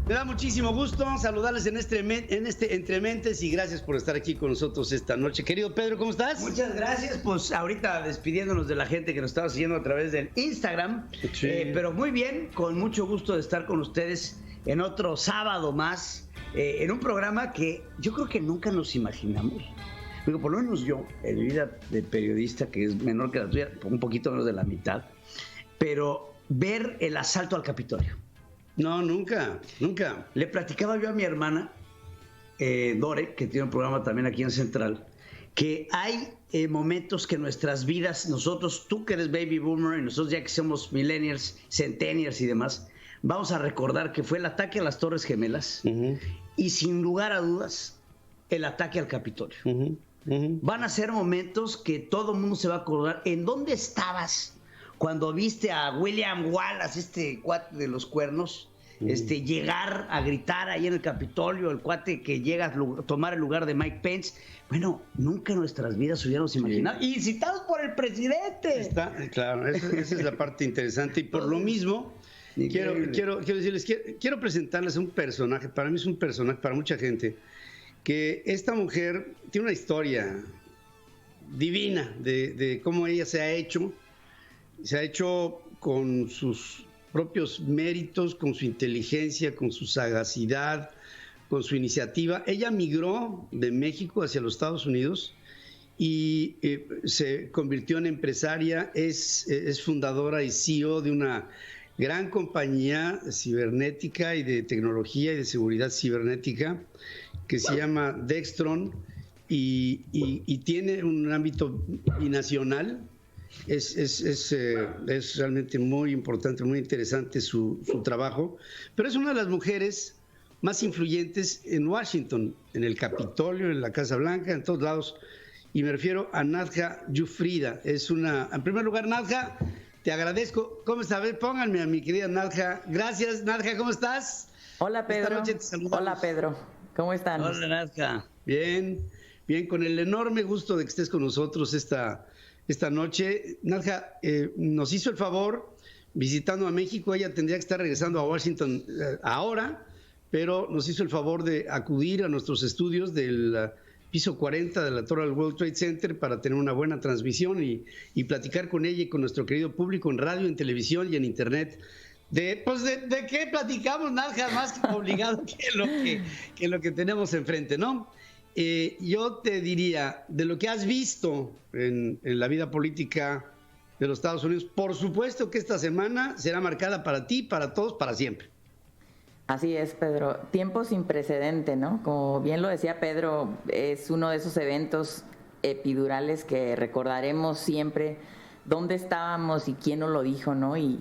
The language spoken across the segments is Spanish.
Me da muchísimo gusto saludarles en este Entre Mentes y gracias por estar aquí con nosotros esta noche. Querido Pedro, ¿cómo estás? Muchas gracias, pues ahorita despidiéndonos de la gente que nos estaba siguiendo a través del Instagram, Sí. Pero muy bien, con mucho gusto de estar con ustedes en otro sábado más, en un programa que yo creo que nunca nos imaginamos. Digo, por lo menos yo, en mi vida de periodista, que es menor que la tuya, un poquito menos de la mitad, pero ver el asalto al Capitolio. No, nunca. Le platicaba yo a mi hermana, Dore, que tiene un programa también aquí en Central, que hay momentos que en nuestras vidas, nosotros, tú que eres baby boomer y nosotros ya que somos millennials, centennials y demás, vamos a recordar que fue el ataque a las Torres Gemelas y sin lugar a dudas el ataque al Capitolio. Van a ser momentos que todo el mundo se va a acordar. ¿En dónde estabas cuando viste a William Wallace, este cuate de los cuernos, llegar a gritar ahí en el Capitolio, el cuate que llega a tomar el lugar de Mike Pence? Bueno, nunca en nuestras vidas hubiéramos imaginado. Y citados por el presidente. Claro, esa es la parte interesante. Y por lo mismo, quiero decirles, quiero presentarles un personaje. Para mí es un personaje, para mucha gente, que esta mujer tiene una historia divina de cómo ella se ha hecho con sus propios méritos, con su inteligencia, con su sagacidad, con su iniciativa. Ella migró de México hacia los Estados Unidos y se convirtió en empresaria, es fundadora y CEO de una gran compañía cibernética y de tecnología y de seguridad cibernética que se llama Dextron y tiene un ámbito binacional. Es realmente muy importante, muy interesante su trabajo, pero es una de las mujeres más influyentes en Washington, en el Capitolio, en la Casa Blanca, en todos lados, y me refiero a Nadja Yufrida. En primer lugar, Nadja, te agradezco. ¿Cómo estás? Pónganme a mi querida Nadja. Gracias, Nadja, ¿cómo estás? Hola, Pedro. Esta noche te saludamos. Hola, Pedro. ¿Cómo están? Hola, Nadja. Bien, con el enorme gusto de que estés con nosotros esta noche. Nadja nos hizo el favor visitando a México. Ella tendría que estar regresando a Washington ahora, pero nos hizo el favor de acudir a nuestros estudios del piso 40 de la Torre del World Trade Center para tener una buena transmisión y platicar con ella y con nuestro querido público en radio, en televisión y en internet. ¿De qué platicamos, Nadja? Más que obligado que lo que tenemos enfrente, ¿no? Yo te diría, de lo que has visto en la vida política de los Estados Unidos, por supuesto que esta semana será marcada para ti, para todos, para siempre. Así es, Pedro. Tiempo sin precedente, ¿no? Como bien lo decía Pedro, es uno de esos eventos epidurales que recordaremos siempre dónde estábamos y quién nos lo dijo, ¿no? Y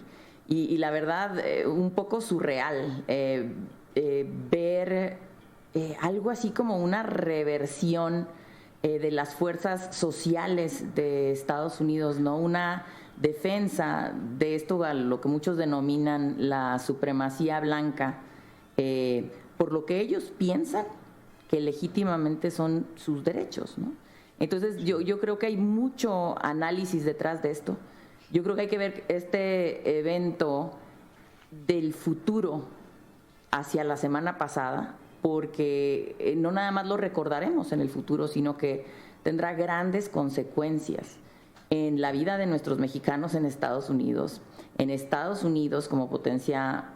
la verdad, un poco surreal ver algo así como una reversión de las fuerzas sociales de Estados Unidos, ¿no? Una defensa de esto, a lo que muchos denominan la supremacía blanca, por lo que ellos piensan que legítimamente son sus derechos, ¿no? Entonces yo creo que hay mucho análisis detrás de esto. Yo creo que hay que ver este evento del futuro hacia la semana pasada, porque no nada más lo recordaremos en el futuro, sino que tendrá grandes consecuencias en la vida de nuestros mexicanos en Estados Unidos como potencia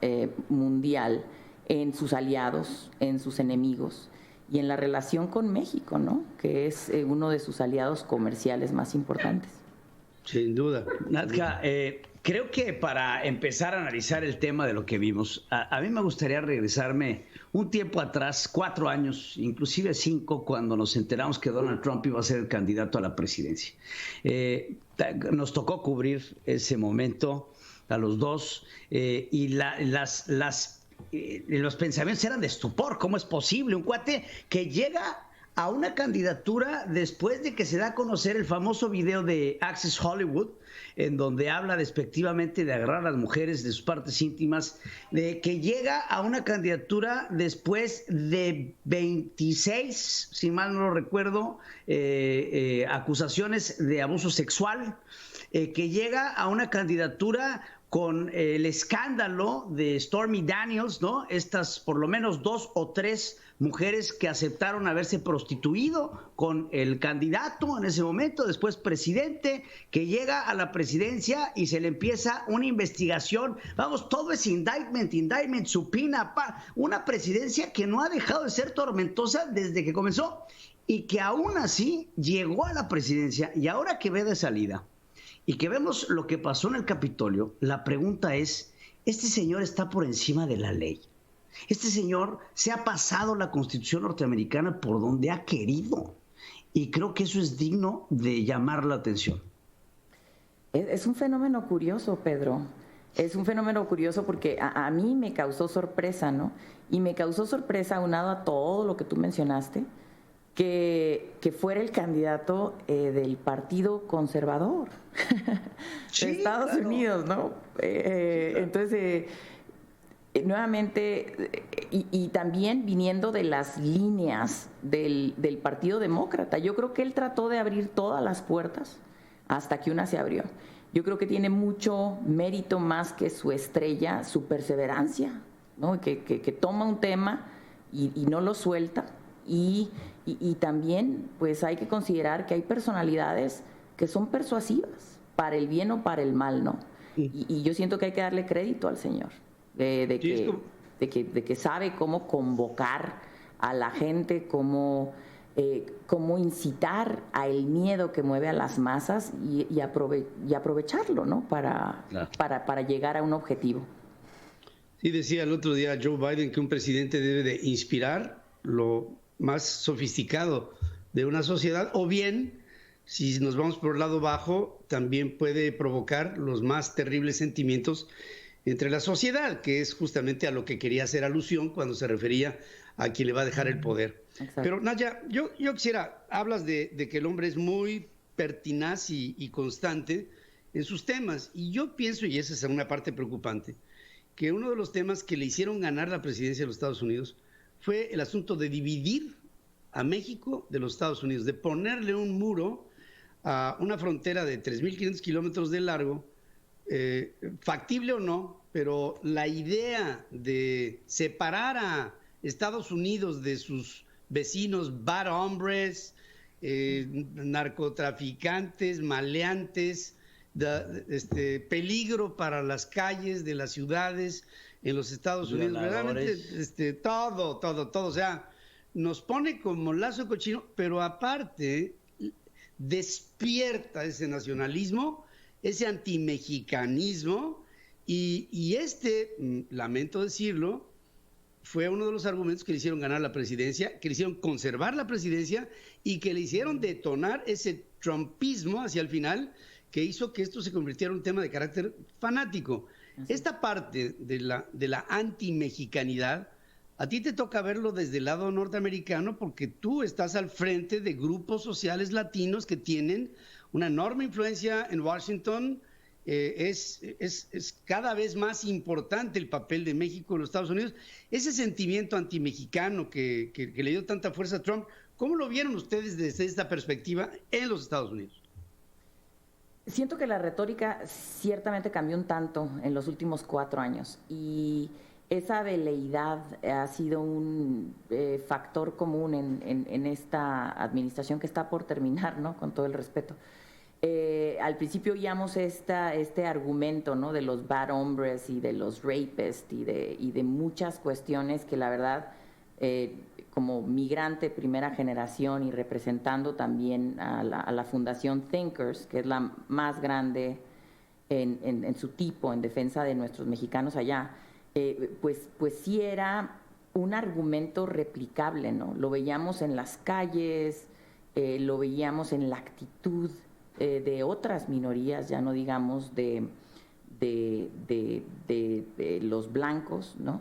mundial, en sus aliados, en sus enemigos y en la relación con México, ¿no? Que es uno de sus aliados comerciales más importantes. Sin duda. Nadja, creo que para empezar a analizar el tema de lo que vimos, a mí me gustaría regresarme un tiempo atrás, 4 años, inclusive 5, cuando nos enteramos que Donald Trump iba a ser el candidato a la presidencia. Nos tocó cubrir ese momento a los dos y los pensamientos eran de estupor. ¿Cómo es posible? Un cuate que llega a una candidatura después de que se da a conocer el famoso video de Access Hollywood, en donde habla despectivamente de agarrar a las mujeres de sus partes íntimas, de que llega a una candidatura después de 26, si mal no lo recuerdo, acusaciones de abuso sexual, que llega a una candidatura con el escándalo de Stormy Daniels, ¿no? Estas por lo menos 2 o 3 mujeres que aceptaron haberse prostituido con el candidato en ese momento, después presidente, que llega a la presidencia y se le empieza una investigación. Vamos, todo es indictment, supina, una presidencia que no ha dejado de ser tormentosa desde que comenzó y que aún así llegó a la presidencia, y ahora que ve de salida y que vemos lo que pasó en el Capitolio, la pregunta es, ¿este señor está por encima de la ley? Este señor se ha pasado la Constitución norteamericana por donde ha querido, y creo que eso es digno de llamar la atención. Es un fenómeno curioso, Pedro. Es un fenómeno curioso porque a mí me causó sorpresa, ¿no? Y me causó sorpresa, aunado a todo lo que tú mencionaste, que fuera el candidato del Partido Conservador de Estados Unidos, ¿no? Entonces, nuevamente, y también viniendo de las líneas del Partido Demócrata. Yo creo que él trató de abrir todas las puertas hasta que una se abrió. Yo creo que tiene mucho mérito más que su estrella, su perseverancia, ¿no? Que toma un tema y no lo suelta. Y también pues hay que considerar que hay personalidades que son persuasivas para el bien o para el mal, ¿no? Y yo siento que hay que darle crédito al señor de que sabe cómo convocar a la gente, cómo incitar al miedo que mueve a las masas y aprovecharlo, ¿no? Para llegar a un objetivo. Sí, decía el otro día Joe Biden que un presidente debe de inspirar lo más sofisticado de una sociedad, o bien, si nos vamos por el lado bajo, también puede provocar los más terribles sentimientos entre la sociedad, que es justamente a lo que quería hacer alusión cuando se refería a quien le va a dejar el poder. Exacto. Pero Naya, yo quisiera, hablas de que el hombre es muy pertinaz y constante en sus temas, y yo pienso, y esa es una parte preocupante, que uno de los temas que le hicieron ganar la presidencia de los Estados Unidos fue el asunto de dividir a México de los Estados Unidos, de ponerle un muro a una frontera de 3.500 kilómetros de largo, factible o no, pero la idea de separar a Estados Unidos de sus vecinos bad hombres, narcotraficantes, maleantes, peligro para las calles de las ciudades en los Estados Unidos, verdaderamente todo, o sea, nos pone como lazo cochino, pero aparte despierta ese nacionalismo, ese antimexicanismo, y lamento decirlo, fue uno de los argumentos que le hicieron ganar la presidencia, que le hicieron conservar la presidencia y que le hicieron detonar ese trumpismo hacia el final, que hizo que esto se convirtiera en un tema de carácter fanático. Esta parte de la antimexicanidad, a ti te toca verlo desde el lado norteamericano porque tú estás al frente de grupos sociales latinos que tienen una enorme influencia en Washington. Es cada vez más importante el papel de México en los Estados Unidos. Ese sentimiento antimexicano que le dio tanta fuerza a Trump, ¿cómo lo vieron ustedes desde esta perspectiva en los Estados Unidos? Siento que la retórica ciertamente cambió un tanto en los últimos 4 años y esa veleidad ha sido un factor común en esta administración que está por terminar, ¿no? Con todo el respeto. Al principio oíamos este argumento, ¿no? De los bad hombres y de los rapists y de muchas cuestiones que la verdad, como migrante primera generación y representando también a la Fundación Thinkers, que es la más grande en su tipo en defensa de nuestros mexicanos allá, pues sí era un argumento replicable, ¿no? Lo veíamos en las calles, lo veíamos en la actitud de otras minorías, ya no digamos de los blancos, ¿no?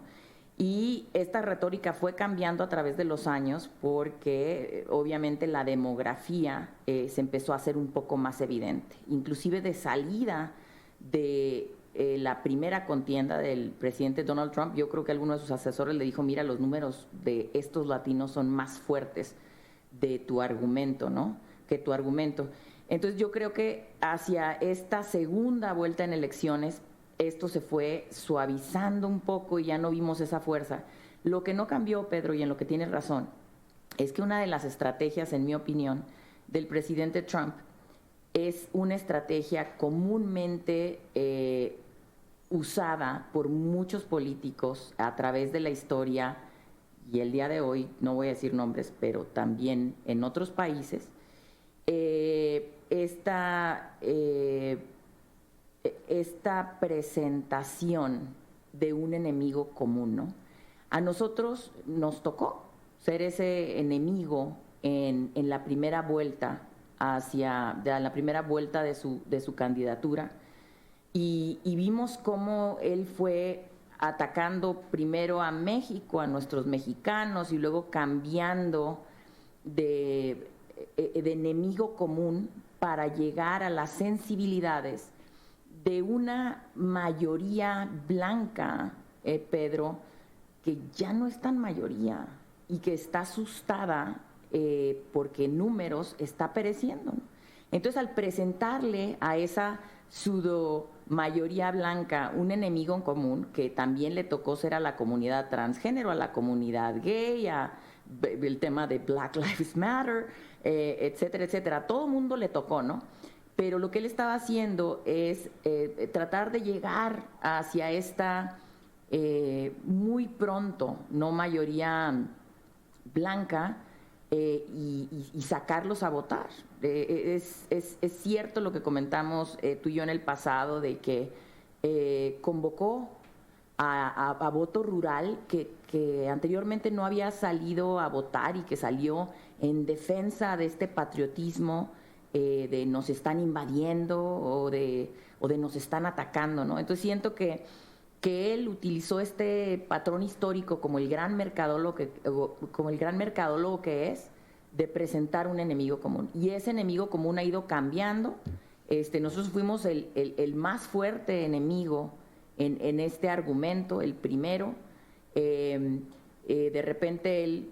Y esta retórica fue cambiando a través de los años porque obviamente la demografía se empezó a hacer un poco más evidente, inclusive de salida de la primera contienda del presidente Donald Trump. Yo creo que alguno de sus asesores le dijo, mira, los números de estos latinos son más fuertes de tu argumento, ¿no? Que tu argumento. Entonces yo creo que hacia esta segunda vuelta en elecciones, esto se fue suavizando un poco y ya no vimos esa fuerza. Lo que no cambió, Pedro, y en lo que tienes razón, es que una de las estrategias, en mi opinión, del presidente Trump es una estrategia comúnmente usada por muchos políticos a través de la historia, y el día de hoy, no voy a decir nombres, pero también en otros países, esta presentación de un enemigo común, ¿no? A nosotros nos tocó ser ese enemigo en la primera vuelta de su candidatura, y vimos cómo él fue atacando primero a México, a nuestros mexicanos, y luego cambiando de enemigo común para llegar a las sensibilidades de una mayoría blanca, Pedro, que ya no es tan mayoría y que está asustada porque en números está pereciendo, ¿no? Entonces, al presentarle a esa pseudo mayoría blanca un enemigo en común, que también le tocó ser a la comunidad transgénero, a la comunidad gay, el tema de Black Lives Matter, etcétera, etcétera, a todo mundo le tocó, ¿no? Pero lo que él estaba haciendo es tratar de llegar hacia esta muy pronto, no mayoría blanca, y sacarlos a votar. Es cierto lo que comentamos tú y yo en el pasado, de que convocó a voto rural que anteriormente no había salido a votar y que salió en defensa de este patriotismo, de nos están invadiendo o de nos están atacando, ¿no? Entonces siento que él utilizó este patrón histórico como el gran mercadólogo que es, de presentar un enemigo común. Y ese enemigo común ha ido cambiando. Nosotros fuimos el más fuerte enemigo en este argumento, el primero. De repente él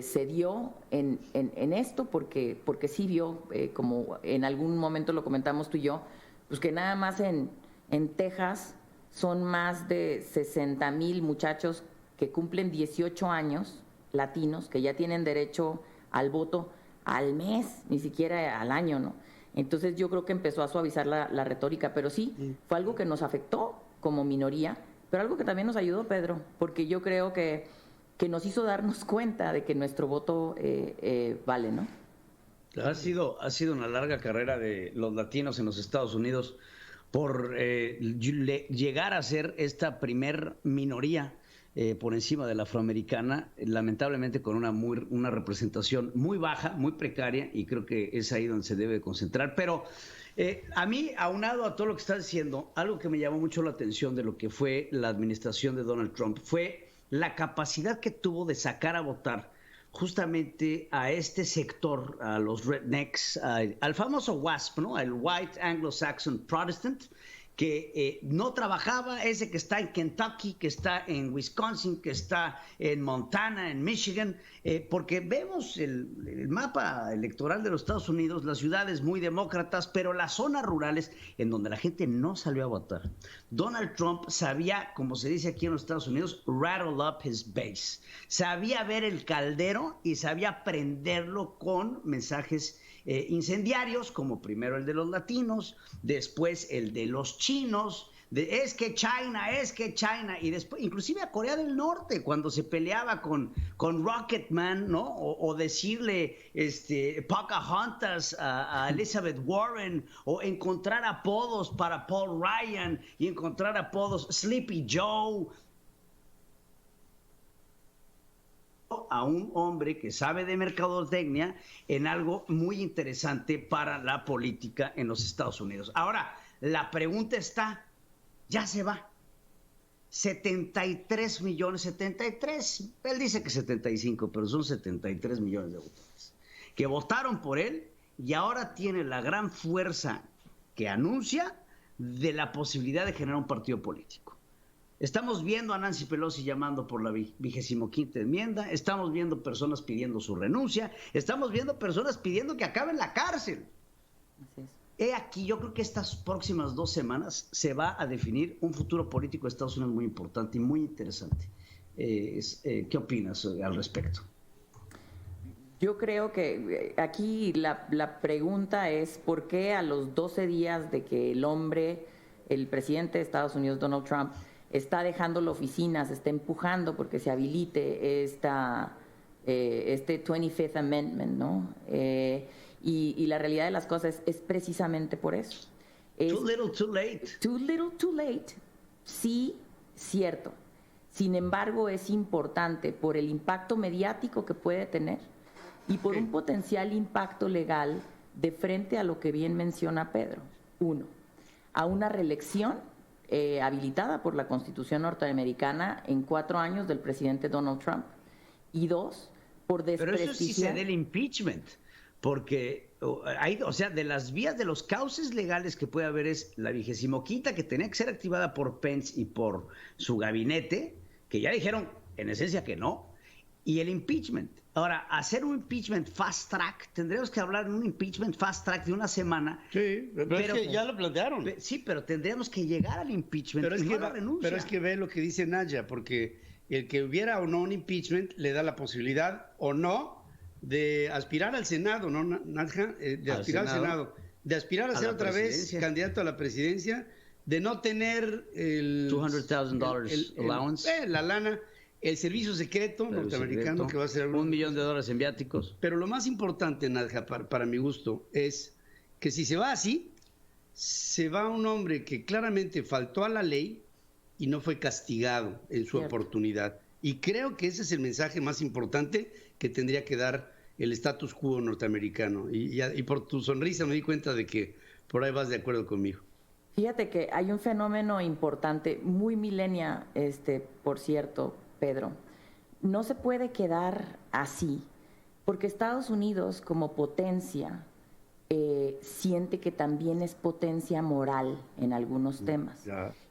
cedió en esto porque sí vio, como en algún momento lo comentamos tú y yo, pues que nada más en Texas son más de 60,000 muchachos que cumplen 18 años, latinos, que ya tienen derecho al voto al mes, ni siquiera al año, ¿no? Entonces yo creo que empezó a suavizar la retórica, pero sí, fue algo que nos afectó como minoría, pero algo que también nos ayudó, Pedro, porque yo creo que nos hizo darnos cuenta de que nuestro voto vale, ¿no? Ha sido una larga carrera de los latinos en los Estados Unidos por llegar a ser esta primer minoría por encima de la afroamericana, lamentablemente con una representación muy baja, muy precaria, y creo que es ahí donde se debe concentrar. Pero a mí, aunado a todo lo que estás diciendo, algo que me llamó mucho la atención de lo que fue la administración de Donald Trump fue la capacidad que tuvo de sacar a votar justamente a este sector, a los rednecks, al famoso WASP, ¿no? El White Anglo-Saxon Protestant, que no trabajaba, ese que está en Kentucky, que está en Wisconsin, que está en Montana, en Michigan, porque vemos el mapa electoral de los Estados Unidos, las ciudades muy demócratas, pero las zonas rurales en donde la gente no salió a votar. Donald Trump sabía, como se dice aquí en los Estados Unidos, rattle up his base. Sabía ver el caldero y sabía prenderlo con mensajes incendiarios, como primero el de los latinos, después el de los chinos, es que China, y después inclusive a Corea del Norte, cuando se peleaba con Rocketman, ¿no? O decirle Pocahontas a Elizabeth Warren, o encontrar apodos para Paul Ryan y encontrar apodos Sleepy Joe, a un hombre que sabe de mercadotecnia en algo muy interesante para la política en los Estados Unidos. Ahora, la pregunta está, ya se va. 73 millones, él dice que 75, pero son 73 millones de votantes que votaron por él, y ahora tiene la gran fuerza que anuncia de la posibilidad de generar un partido político. Estamos viendo a Nancy Pelosi llamando por la 25ª enmienda, estamos viendo personas pidiendo su renuncia, estamos viendo personas pidiendo que acabe en la cárcel. Así es. he aquí, yo creo que estas próximas 2 semanas se va a definir un futuro político de Estados Unidos muy importante y muy interesante. ¿Qué opinas al respecto? Yo creo que aquí la pregunta es ¿por qué a los 12 días de que el presidente de Estados Unidos, Donald Trump, está dejando la oficina, se está empujando porque se habilite este 25th Amendment, ¿no? Y la realidad de las cosas es precisamente por eso. Too little, too late. Too little, too late. Sí, cierto. Sin embargo, es importante por el impacto mediático que puede tener y por un potencial impacto legal de frente a lo que bien menciona Pedro. 1, a una reelección habilitada por la Constitución norteamericana en 4 años del presidente Donald Trump. Y 2, por desprestigiar... Pero eso sí se da el impeachment, porque o sea, de las vías, de los cauces legales que puede haber es la 25ª que tenía que ser activada por Pence y por su gabinete, que ya dijeron en esencia que no, y el impeachment. Ahora, hacer un impeachment fast track, tendríamos que hablar de un impeachment fast track de 1 semana. Sí, pero es que ya lo plantearon. Sí, pero tendríamos que llegar al impeachment. Pero es que ve lo que dice Naya, porque el que hubiera o no un impeachment le da la posibilidad o no de aspirar al Senado, ¿no, Naya? De aspirar al Senado, de aspirar a ser otra vez candidato a la presidencia, de no tener el $200,000 allowance, la lana, el servicio secreto norteamericano que va a ser $1 millón en viáticos. Pero lo más importante, Nadja, para mi gusto, es que si se va así, se va un hombre que claramente faltó a la ley y no fue castigado en su oportunidad. Y creo que ese es el mensaje más importante que tendría que dar el status quo norteamericano. Y por tu sonrisa me di cuenta de que por ahí vas de acuerdo conmigo. Fíjate que hay un fenómeno importante, muy millennial, por cierto, Pedro. No se puede quedar así, porque Estados Unidos como potencia siente que también es potencia moral en algunos temas.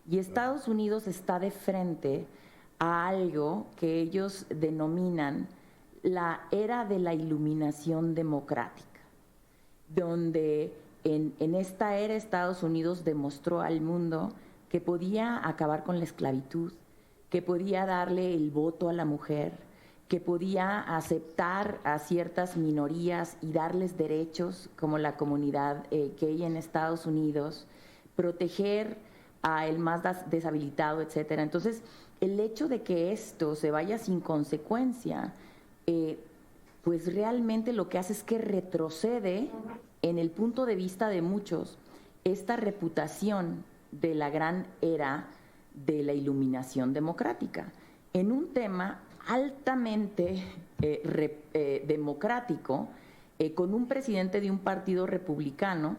Y Estados Unidos está de frente a algo que ellos denominan la era de la iluminación democrática, donde en esta era Estados Unidos demostró al mundo que podía acabar con la esclavitud, que podía darle el voto a la mujer, que podía aceptar a ciertas minorías y darles derechos como la comunidad gay en Estados Unidos, proteger a el más deshabilitado, etcétera. Entonces, el hecho de que esto se vaya sin consecuencia, pues realmente lo que hace es que retrocede en el punto de vista de muchos esta reputación de la gran era de la iluminación democrática en un tema altamente democrático, con un presidente de un partido republicano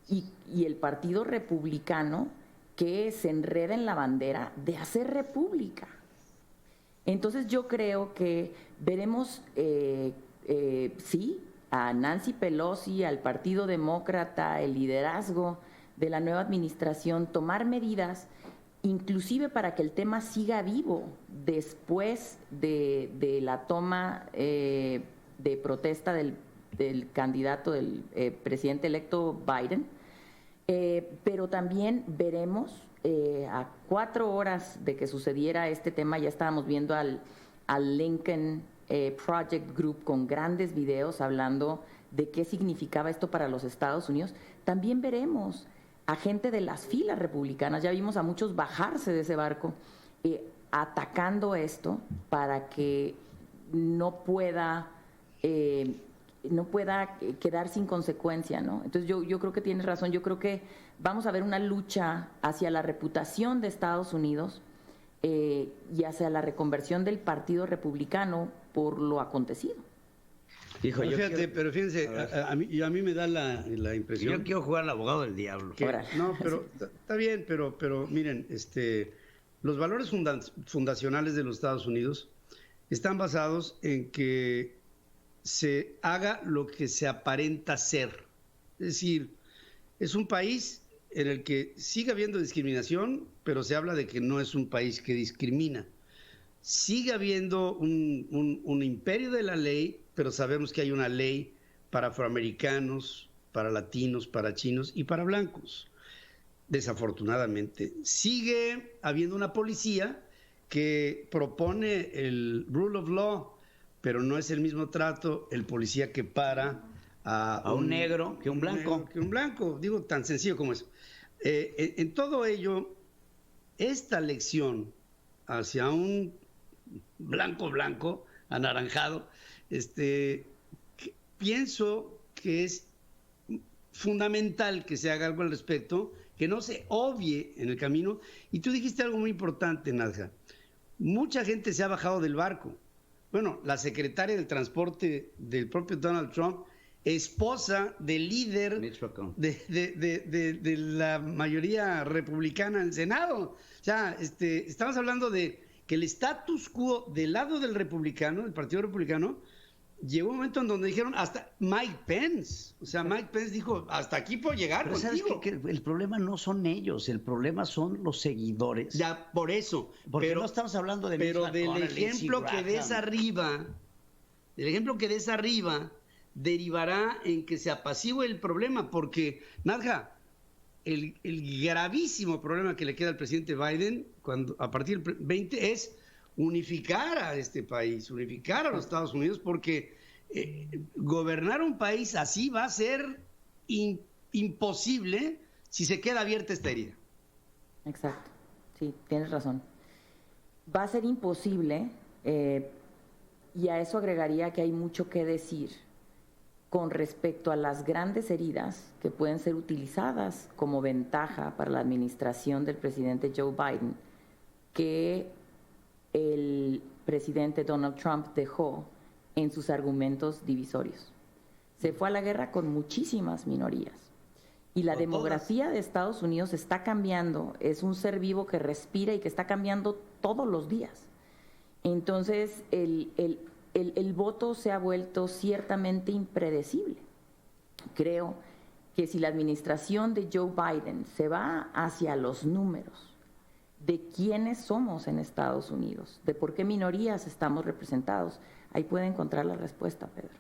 y el partido republicano que se enreda en la bandera de hacer república. Entonces yo creo que veremos, sí, a Nancy Pelosi, al Partido Demócrata, el liderazgo de la nueva administración, tomar medidas inclusive para que el tema siga vivo después de la toma de protesta del candidato, del presidente electo Biden, pero también veremos a 4 horas de que sucediera este tema, ya estábamos viendo al Lincoln Project Group con grandes videos hablando de qué significaba esto para los Estados Unidos. También veremos a gente de las filas republicanas, ya vimos a muchos bajarse de ese barco, atacando esto para que no pueda quedar sin consecuencia, ¿no? Entonces yo creo que tienes razón, yo creo que vamos a ver una lucha hacia la reputación de Estados Unidos y hacia la reconversión del Partido Republicano por lo acontecido. Hijo, pero fíjense, a mí me da la impresión. Yo quiero jugar al abogado del diablo. No, pero está bien, pero miren, los valores fundacionales de los Estados Unidos están basados en que se haga lo que se aparenta ser. Es decir, es un país en el que sigue habiendo discriminación, pero se habla de que no es un país que discrimina. Sigue habiendo un imperio de la ley, pero sabemos que hay una ley para afroamericanos, para latinos, para chinos y para blancos. Desafortunadamente, sigue habiendo una policía que propone el rule of law, pero no es el mismo trato el policía que para a un negro que un blanco. Digo, tan sencillo como eso. En todo ello, esta lección hacia un blanco, anaranjado, pienso que es fundamental que se haga algo al respecto, que no se obvie en el camino. Y tú dijiste algo muy importante, Nadja. Mucha gente se ha bajado del barco. Bueno, la secretaria del transporte del propio Donald Trump, esposa del líder de la mayoría republicana en el Senado. O sea, estamos hablando de que el status quo del lado del republicano, del Partido Republicano, llegó un momento en donde dijeron hasta Mike Pence. O sea, Mike Pence dijo, hasta aquí puedo llegar. Pero ¿sabes que el problema no son ellos, el problema son los seguidores? Ya, por eso. Porque no estamos hablando de pero del ejemplo que des arriba, derivará en que se apacigüe el problema, porque, Nadja, el gravísimo problema que le queda al presidente Biden a partir del 20 es unificar a este país, unificar a los Estados Unidos, porque gobernar un país así va a ser imposible si se queda abierta esta herida. Exacto, sí, tienes razón. Va a ser imposible, y a eso agregaría que hay mucho que decir con respecto a las grandes heridas que pueden ser utilizadas como ventaja para la administración del presidente Joe Biden, que el presidente Donald Trump dejó en sus argumentos divisorios. Se fue a la guerra con muchísimas minorías y la demografía de Estados Unidos está cambiando, es un ser vivo que respira y que está cambiando todos los días. Entonces el voto se ha vuelto ciertamente impredecible. Creo que si la administración de Joe Biden se va hacia los números de quiénes somos en Estados Unidos, de por qué minorías estamos representados, ahí puede encontrar la respuesta, Pedro.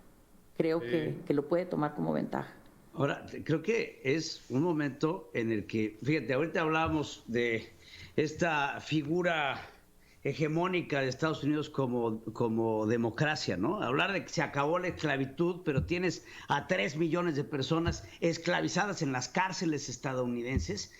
Creo que lo puede tomar como ventaja. Ahora, creo que es un momento en el que, fíjate, ahorita hablábamos de esta figura hegemónica de Estados Unidos como democracia, ¿no? Hablar de que se acabó la esclavitud, pero tienes a 3 millones de personas esclavizadas en las cárceles estadounidenses,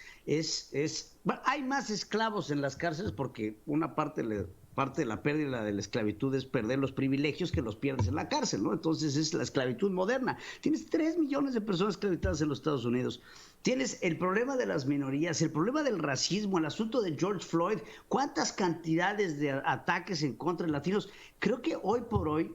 bueno, hay más esclavos en las cárceles porque una parte de la pérdida de la esclavitud es perder los privilegios que los pierdes en la cárcel, ¿no? Entonces es la esclavitud moderna. Tienes 3 millones de personas esclavizadas en los Estados Unidos. Tienes el problema de las minorías, el problema del racismo, el asunto de George Floyd, cuántas cantidades de ataques en contra de latinos. Creo que hoy por hoy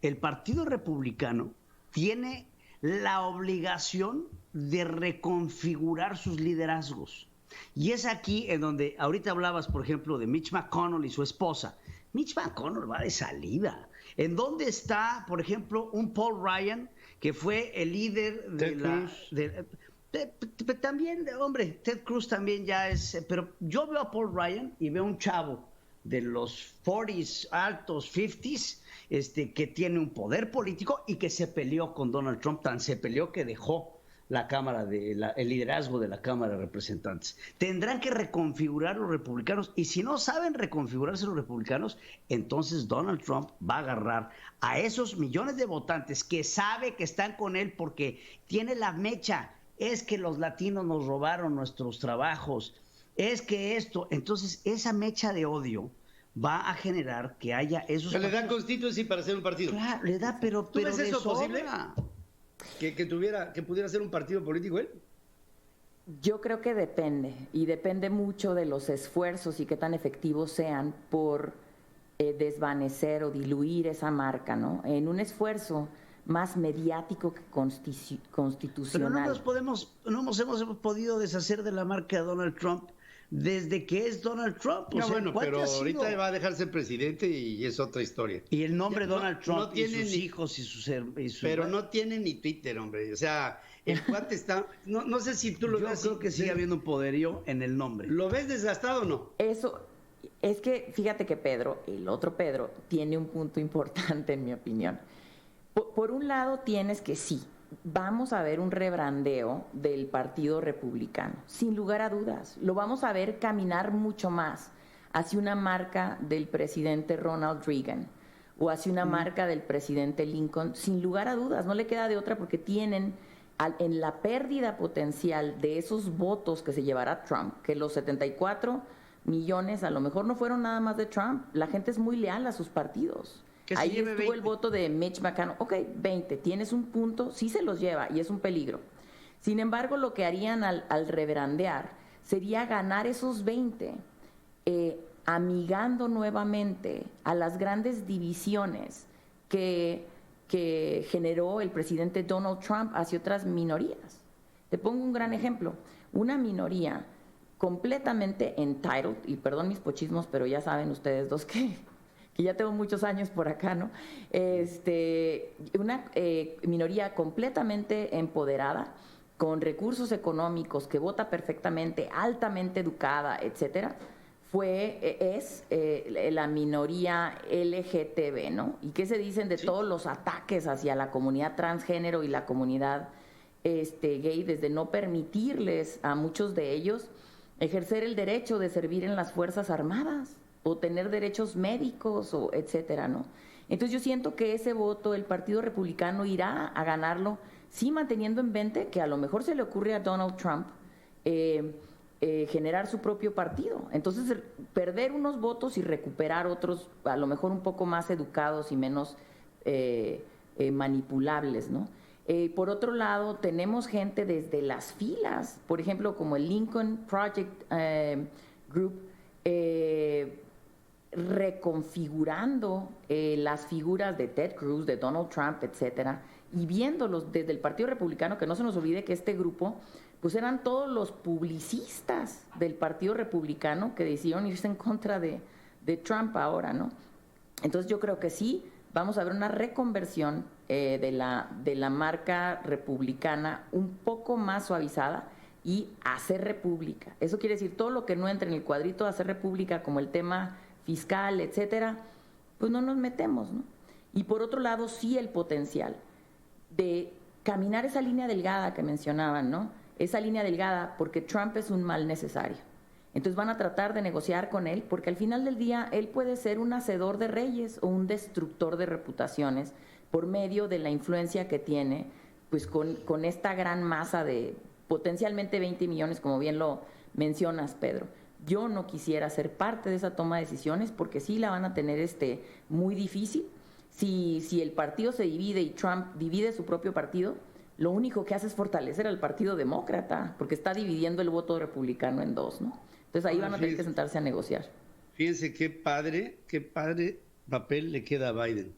el Partido Republicano tiene la obligación de reconfigurar sus liderazgos. Y es aquí en donde ahorita hablabas, por ejemplo, de Mitch McConnell y su esposa. Mitch McConnell va de salida. ¿En dónde está, por ejemplo, un Paul Ryan, que fue el líder también, hombre, Ted Cruz también ya es, pero yo veo a Paul Ryan y veo un chavo de los 40s, altos 50s, que tiene un poder político y que se peleó con Donald Trump, tan se peleó que dejó la Cámara el liderazgo de la Cámara de Representantes. Tendrán que reconfigurar los republicanos, y si no saben reconfigurarse los republicanos, entonces Donald Trump va a agarrar a esos millones de votantes que sabe que están con él porque tiene la mecha. Es que los latinos nos robaron nuestros trabajos, es que esto, entonces esa mecha de odio va a generar que haya esos... Le da constituency para hacer un partido. Claro, le da, pero ¿Tú ves eso sobra posible? ¿Que pudiera ser un partido político él? Yo creo que depende, y depende mucho de los esfuerzos y qué tan efectivos sean por desvanecer o diluir esa marca, ¿no? En un esfuerzo más mediático que constitucional. Pero no nos hemos podido deshacer de la marca de Donald Trump desde que es Donald Trump. No, bueno, pero ahorita va a dejar ser presidente y es otra historia. Y el nombre Donald Trump y sus hijos y sus... Pero no tiene ni Twitter, hombre. O sea, el cuate está... No sé si tú lo ves. Yo creo que sigue habiendo un poderío en el nombre. ¿Lo ves desgastado o no? Eso... Es que fíjate que Pedro, el otro Pedro, tiene un punto importante en mi opinión. Por un lado tienes que sí, vamos a ver un rebrandeo del Partido Republicano, sin lugar a dudas. Lo vamos a ver caminar mucho más hacia una marca del presidente Ronald Reagan o hacia una marca del presidente Lincoln, sin lugar a dudas. No le queda de otra porque tienen en la pérdida potencial de esos votos que se llevará Trump, que los 74 millones a lo mejor no fueron nada más de Trump. La gente es muy leal a sus partidos. Ahí estuvo 20. El voto de Mitch McConnell. Ok, 20, tienes un punto, sí se los lleva y es un peligro. Sin embargo, lo que harían al rebrandear sería ganar esos 20, amigando nuevamente a las grandes divisiones que generó el presidente Donald Trump hacia otras minorías. Te pongo un gran ejemplo. Una minoría completamente entitled, y perdón mis pochismos, pero ya saben ustedes dos que ya tengo muchos años por acá, ¿no? Una minoría completamente empoderada, con recursos económicos, que vota perfectamente, altamente educada, etcétera, es la minoría LGTB, ¿no? ¿Y qué se dicen de todos los ataques hacia la comunidad transgénero y la comunidad gay, desde no permitirles a muchos de ellos ejercer el derecho de servir en las Fuerzas Armadas o tener derechos médicos, o etcétera, ¿no? Entonces yo siento que ese voto el Partido Republicano irá a ganarlo, sí manteniendo en mente que a lo mejor se le ocurre a Donald Trump generar su propio partido. Entonces perder unos votos y recuperar otros a lo mejor un poco más educados y menos manipulables, ¿no? Por otro lado, tenemos gente desde las filas, por ejemplo, como el Lincoln Project Group, reconfigurando las figuras de Ted Cruz, de Donald Trump, etcétera, y viéndolos desde el Partido Republicano, que no se nos olvide que este grupo pues eran todos los publicistas del Partido Republicano que decidieron irse en contra de Trump ahora, ¿no? Entonces yo creo que sí, vamos a ver una reconversión de la marca republicana un poco más suavizada y hacer república. Eso quiere decir todo lo que no entre en el cuadrito de hacer república, como el tema fiscal, etcétera, pues no nos metemos, ¿no? Y por otro lado, sí el potencial de caminar esa línea delgada que mencionaban, ¿no? Esa línea delgada, porque Trump es un mal necesario. Entonces van a tratar de negociar con él, porque al final del día él puede ser un hacedor de reyes o un destructor de reputaciones por medio de la influencia que tiene, pues con esta gran masa de potencialmente 20 millones, como bien lo mencionas, Pedro. Yo no quisiera ser parte de esa toma de decisiones porque sí la van a tener muy difícil. Si el partido se divide y Trump divide su propio partido, lo único que hace es fortalecer al Partido Demócrata, porque está dividiendo el voto republicano en dos, ¿no? Entonces ahí van a tener que sentarse a negociar. Fíjense qué padre papel le queda a Biden.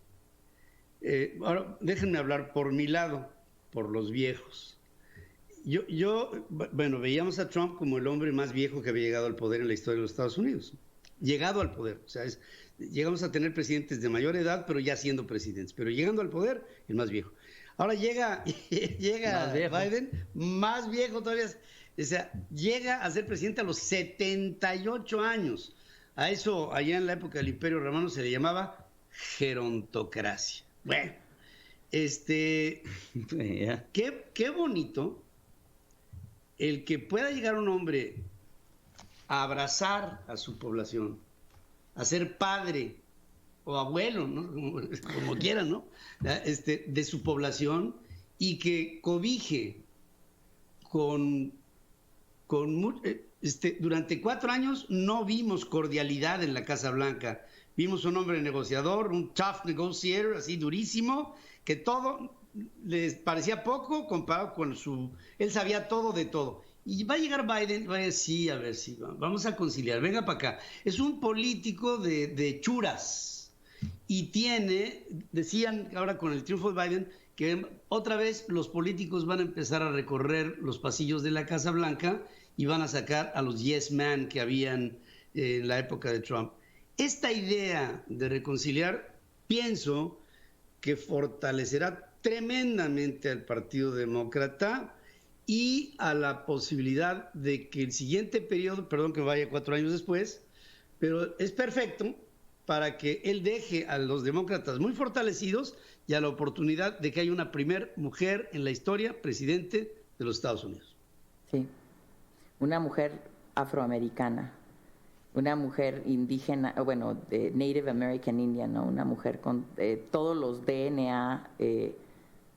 Ahora, déjenme hablar por mi lado, por los viejos. Bueno, veíamos a Trump como el hombre más viejo que había llegado al poder en la historia de los Estados Unidos. Llegado al poder, o sea, llegamos a tener presidentes de mayor edad, pero ya siendo presidentes, pero llegando al poder, el más viejo. Ahora llega Biden, más viejo todavía, o sea, llega a ser presidente a los 78 años. A eso, allá en la época del Imperio Romano, se le llamaba gerontocracia. Bueno, qué bonito el que pueda llegar un hombre a abrazar a su población, a ser padre o abuelo, ¿no? Como quieran, ¿no? De su población, y que cobije durante 4 años no vimos cordialidad en la Casa Blanca. Vimos un hombre negociador, un tough negotiator, así durísimo, que todo les parecía poco comparado con él sabía todo de todo. Y va a llegar Biden, va a decir, sí, a ver si vamos a conciliar, venga para acá. Es un político de churas. Y decían ahora con el triunfo de Biden, que otra vez los políticos van a empezar a recorrer los pasillos de la Casa Blanca y van a sacar a los yes man que habían en la época de Trump. Esta idea de reconciliar, pienso que fortalecerá tremendamente al Partido Demócrata y a la posibilidad de que el siguiente periodo, perdón que vaya 4 años después, pero es perfecto, para que él deje a los demócratas muy fortalecidos y a la oportunidad de que haya una primer mujer en la historia presidente de los Estados Unidos. Sí, una mujer afroamericana, una mujer indígena, bueno, de Native American Indian, ¿no? Una mujer con todos los DNA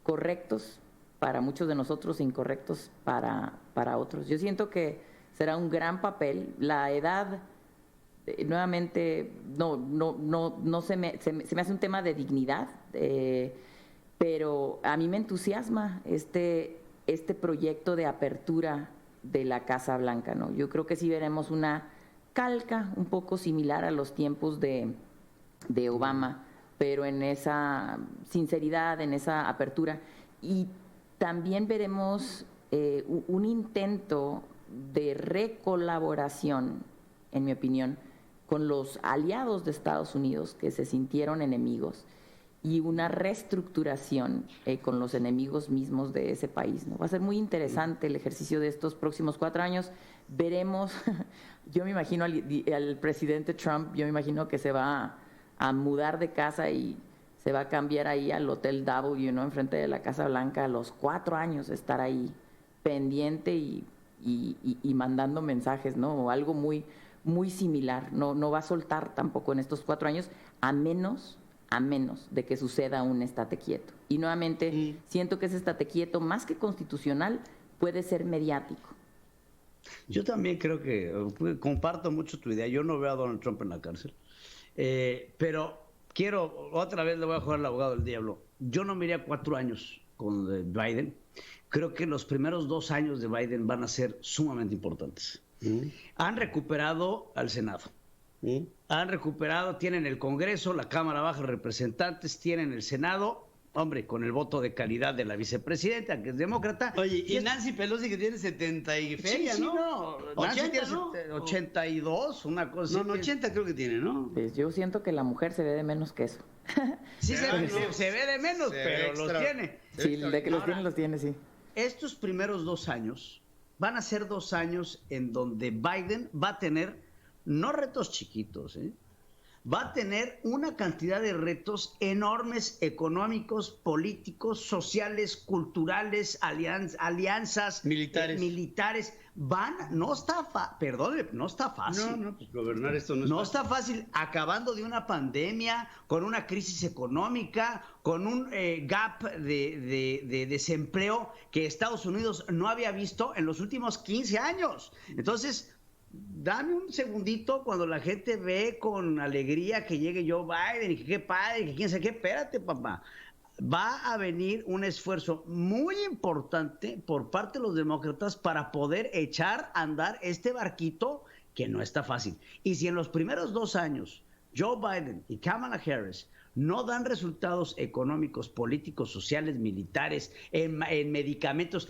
correctos para muchos de nosotros, incorrectos para otros. Yo siento que será un gran papel. La edad, nuevamente, no se me hace un tema de dignidad, pero a mí me entusiasma este proyecto de apertura de la Casa Blanca, ¿no? Yo creo que sí veremos una calca un poco similar a los tiempos de Obama, pero en esa sinceridad, en esa apertura. Y también veremos un intento de recolaboración, en mi opinión, con los aliados de Estados Unidos que se sintieron enemigos y una reestructuración con los enemigos mismos de ese país, ¿no? Va a ser muy interesante el ejercicio de estos próximos 4 años. Veremos, yo me imagino al presidente Trump, yo me imagino que se va a mudar de casa y se va a cambiar ahí al Hotel W, ¿no? Enfrente de la Casa Blanca, a los 4 años estar ahí pendiente y mandando mensajes, ¿no? O algo muy, muy similar. No va a soltar tampoco en estos 4 años, a menos de que suceda un estate quieto. Y nuevamente siento que ese estate quieto, más que constitucional, puede ser mediático. Yo también creo que comparto mucho tu idea. Yo no veo a Donald Trump en la cárcel, pero otra vez le voy a jugar al abogado del diablo. Yo no me iría 4 años con Biden. Creo que los primeros 2 años de Biden van a ser sumamente importantes. Han recuperado al Senado. Han recuperado, tienen el Congreso, la Cámara Baja de Representantes, tienen el Senado, hombre, con el voto de calidad de la vicepresidenta, que es demócrata. Oye, y Nancy Pelosi, que tiene 70 y feria, sí, ¿no? No. 80, Nancy tiene ¿no? 82, una cosa así. No, 80 creo que tiene, ¿no? Pues yo siento que la mujer se ve de menos que eso. Sí, se ve de menos, pero los tiene. Sí, de que los tiene, sí. Estos primeros 2 años van a ser 2 años en donde Biden va a tener, no retos chiquitos, va a tener una cantidad de retos enormes, económicos, políticos, sociales, culturales, alianzas militares. No está fácil. No, pues gobernar esto no está fácil, acabando de una pandemia, con una crisis económica, con un gap de desempleo que Estados Unidos no había visto en los últimos 15 años. Entonces, dame un segundito cuando la gente ve con alegría que llegue Joe Biden y que qué padre, que quién sabe qué, espérate, papá. Va a venir un esfuerzo muy importante por parte de los demócratas para poder echar a andar este barquito que no está fácil. Y si en los primeros 2 años Joe Biden y Kamala Harris no dan resultados económicos, políticos, sociales, militares, en medicamentos,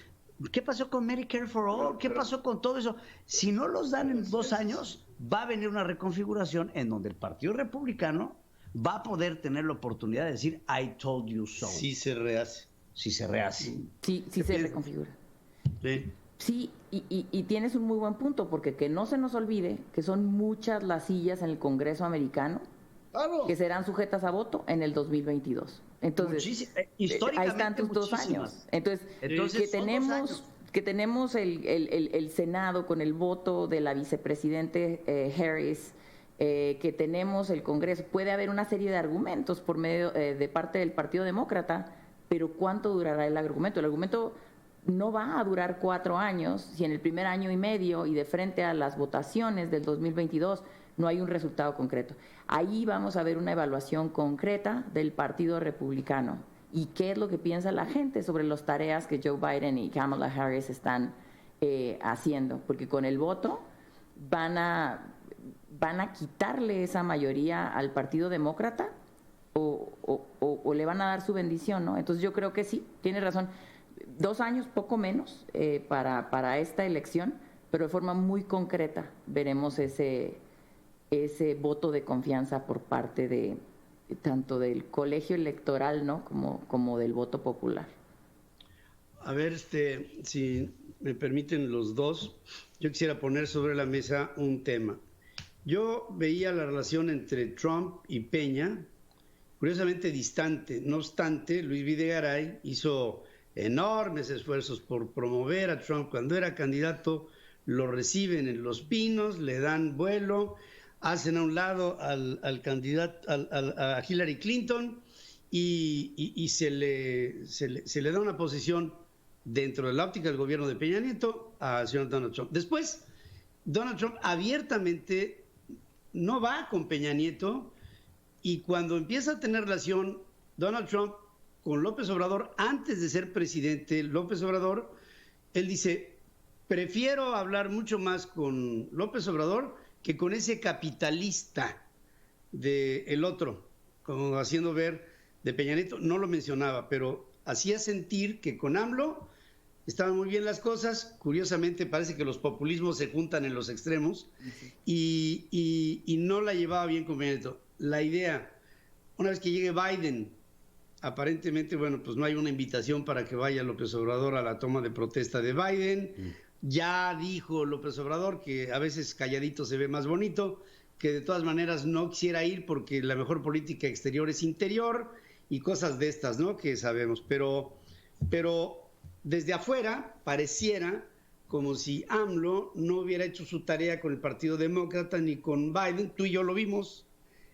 ¿qué pasó con Medicare for All? ¿Qué pasó con todo eso? Si no los dan en 2 años, va a venir una reconfiguración en donde el Partido Republicano va a poder tener la oportunidad de decir I told you so. Sí se rehace. Sí, se reconfigura. Sí, y tienes un muy buen punto, porque que no se nos olvide que son muchas las sillas en el Congreso americano que serán sujetas a voto en el 2022. Entonces, ahí están tus 2 años. Entonces que tenemos el Senado con el voto de la vicepresidente Harris, que tenemos el Congreso, puede haber una serie de argumentos por medio de parte del Partido Demócrata, pero ¿cuánto durará el argumento? El argumento no va a durar 4 años si en el primer año y medio y de frente a las votaciones del 2022 no hay un resultado concreto. Ahí vamos a ver una evaluación concreta del Partido Republicano y qué es lo que piensa la gente sobre las tareas que Joe Biden y Kamala Harris están haciendo, porque con el voto van a quitarle esa mayoría al Partido Demócrata o le van a dar su bendición, ¿no? Entonces yo creo que sí, tiene razón. 2 años, poco menos, para esta elección, pero de forma muy concreta veremos ese voto de confianza por parte de tanto del colegio electoral, ¿no? como del voto popular. A ver, si me permiten los dos, yo quisiera poner sobre la mesa un tema. Yo veía la relación entre Trump y Peña, curiosamente distante. No obstante, Luis Videgaray hizo enormes esfuerzos por promover a Trump. Cuando era candidato, lo reciben en Los Pinos, le dan vuelo, hacen a un lado al candidato, a Hillary Clinton, y se le da una posición dentro de la óptica del gobierno de Peña Nieto al señor Donald Trump. Después, Donald Trump abiertamente no va con Peña Nieto, y cuando empieza a tener relación Donald Trump con López Obrador, antes de ser presidente López Obrador, él dice: prefiero hablar mucho más con López Obrador que con ese capitalista del otro, como haciendo ver de Peña Nieto. No lo mencionaba, pero hacía sentir que con AMLO estaban muy bien las cosas. Curiosamente parece que los populismos se juntan en los extremos, y no la llevaba bien con Peña Nieto. La idea, una vez que llegue Biden, aparentemente, bueno, pues no hay una invitación para que vaya López Obrador a la toma de protesta de Biden. Ya dijo López Obrador que a veces calladito se ve más bonito, que de todas maneras no quisiera ir porque la mejor política exterior es interior, y cosas de estas, ¿no?, que sabemos. Pero desde afuera pareciera como si AMLO no hubiera hecho su tarea con el Partido Demócrata ni con Biden. Tú y yo lo vimos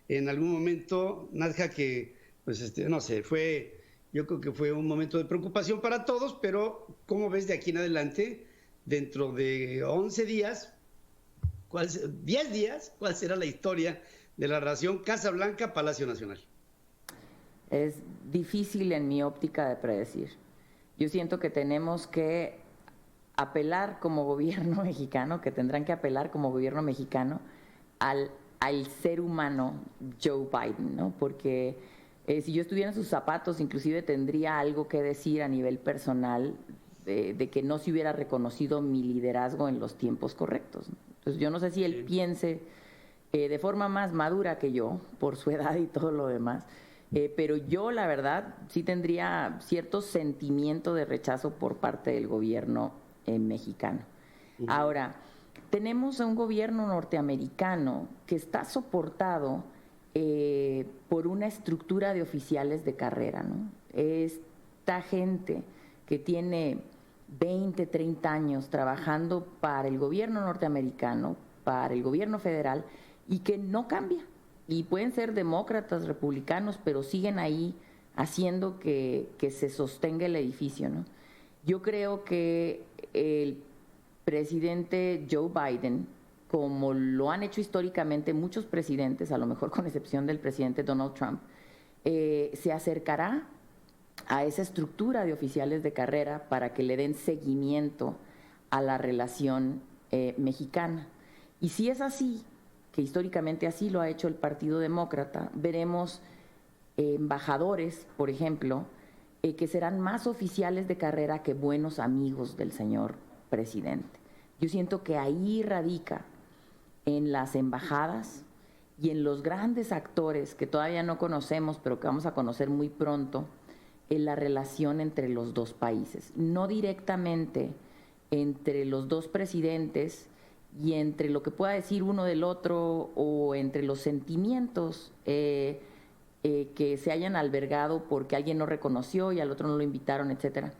en algún momento, Nadja, que pues no sé, yo creo que fue un momento de preocupación para todos. Pero ¿cómo ves de aquí en adelante, dentro de 11 días, 10 días, cuál será la historia de la relación Casa Blanca-Palacio Nacional? Es difícil en mi óptica de predecir. Yo siento que tenemos que apelar como gobierno mexicano, que tendrán que apelar como gobierno mexicano al ser humano Joe Biden, ¿no? Porque si yo estuviera en sus zapatos, inclusive tendría algo que decir a nivel personal de que no se hubiera reconocido mi liderazgo en los tiempos correctos, ¿no? Entonces yo no sé si él piense de forma más madura que yo, por su edad y todo lo demás, pero yo la verdad sí tendría cierto sentimiento de rechazo por parte del gobierno mexicano. Ahora, tenemos a un gobierno norteamericano que está soportado por una estructura de oficiales de carrera, ¿no? Esta gente que tiene 20, 30 años trabajando para el gobierno norteamericano, para el gobierno federal, y que no cambia. Y pueden ser demócratas, republicanos, pero siguen ahí haciendo que se sostenga el edificio, ¿no? Yo creo que el presidente Joe Biden, como lo han hecho históricamente muchos presidentes, a lo mejor con excepción del presidente Donald Trump, se acercará a esa estructura de oficiales de carrera para que le den seguimiento a la relación mexicana. Y si es así, que históricamente así lo ha hecho el Partido Demócrata, veremos embajadores, por ejemplo, que serán más oficiales de carrera que buenos amigos del señor presidente. Yo siento que ahí radica, en las embajadas y en los grandes actores que todavía no conocemos, pero que vamos a conocer muy pronto, en la relación entre los dos países. No directamente entre los dos presidentes y entre lo que pueda decir uno del otro, o entre los sentimientos que se hayan albergado porque alguien no reconoció y al otro no lo invitaron, etcétera.